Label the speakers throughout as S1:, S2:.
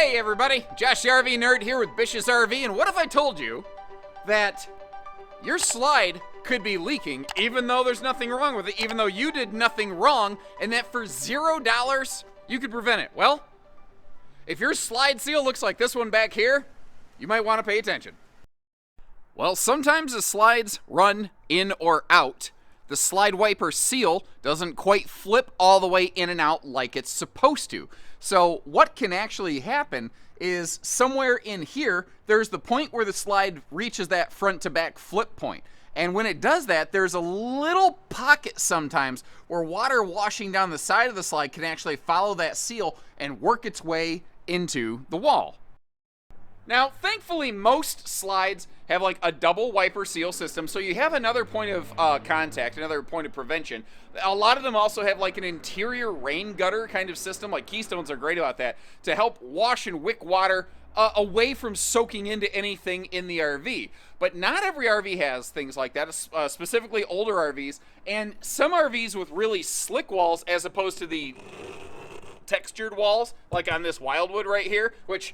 S1: Hey everybody, Josh the RV Nerd here with Bish's RV, and what if I told you that your slide could be leaking even though there's nothing wrong with it, even though you did nothing wrong, and that for $0 you could prevent it? Well, if your slide seal looks like this one back here, you might want to pay attention. Well, sometimes the slides run in or out. The slide wiper seal doesn't quite flip all the way in and out like it's supposed to. So what can actually happen is somewhere in here, there's the point where the slide reaches that front to back flip point. And when it does that, there's a little pocket sometimes where water washing down the side of the slide can actually follow that seal and work its way into the wall. Now, thankfully, most slides have like a double wiper seal system, so you have another point of contact, another point of prevention. A lot of them also have like an interior rain gutter kind of system, like Keystones are great about that, to help wash and wick water away from soaking into anything in the RV. But not every RV has things like that, specifically older RVs, and some RVs with really slick walls as opposed to the textured walls, like on this Wildwood right here, which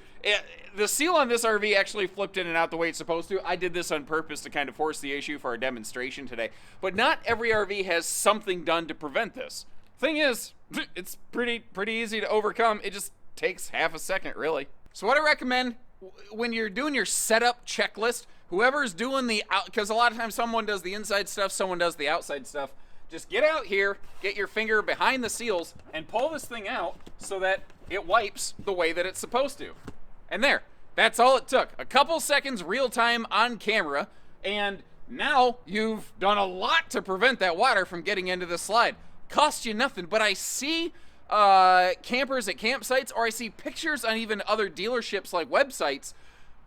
S1: the seal on this RV actually flipped in and out the way it's supposed to. I did this on purpose to kind of force the issue for our demonstration today. But not every RV has something done to prevent this. Thing is, it's pretty easy to overcome. It just takes half a second, really. So what I recommend when you're doing your setup checklist, whoever's doing the out, because a lot of times someone does the inside stuff, someone does the outside stuff. Just get out here, get your finger behind the seals, and pull this thing out so that it wipes the way that it's supposed to. And there, that's all it took. A couple seconds real time on camera, and now you've done a lot to prevent that water from getting into the slide. Cost you nothing, but I see campers at campsites, or I see pictures on even other dealerships like websites,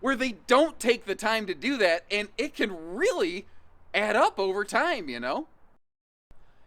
S1: where they don't take the time to do that, and it can really add up over time, you know?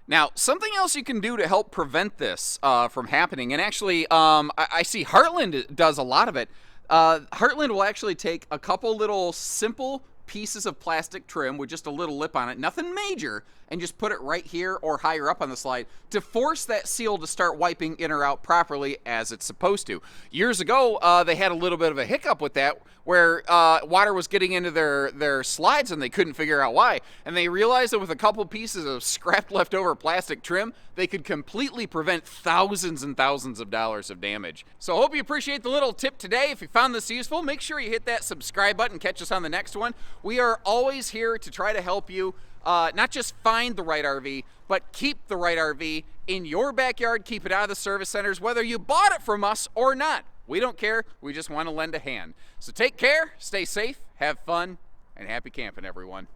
S1: Now, something else you can do to help prevent this from happening, and actually, I see Heartland does a lot of it. Heartland will actually take a couple little simple pieces of plastic trim with just a little lip on it, nothing major, and just put it right here or higher up on the slide to force that seal to start wiping in or out properly as it's supposed to. Years ago, they had a little bit of a hiccup with that, where water was getting into their slides and they couldn't figure out why. And they realized that with a couple pieces of scrapped leftover plastic trim, they could completely prevent thousands and thousands of dollars of damage. So I hope you appreciate the little tip today. If you found this useful, make sure you hit that subscribe button, catch us on the next one. We are always here to try to help you not just find the right RV, but keep the right RV in your backyard, keep it out of the service centers, whether you bought it from us or not. We don't care, we just want to lend a hand. So take care, stay safe, have fun, and happy camping, everyone.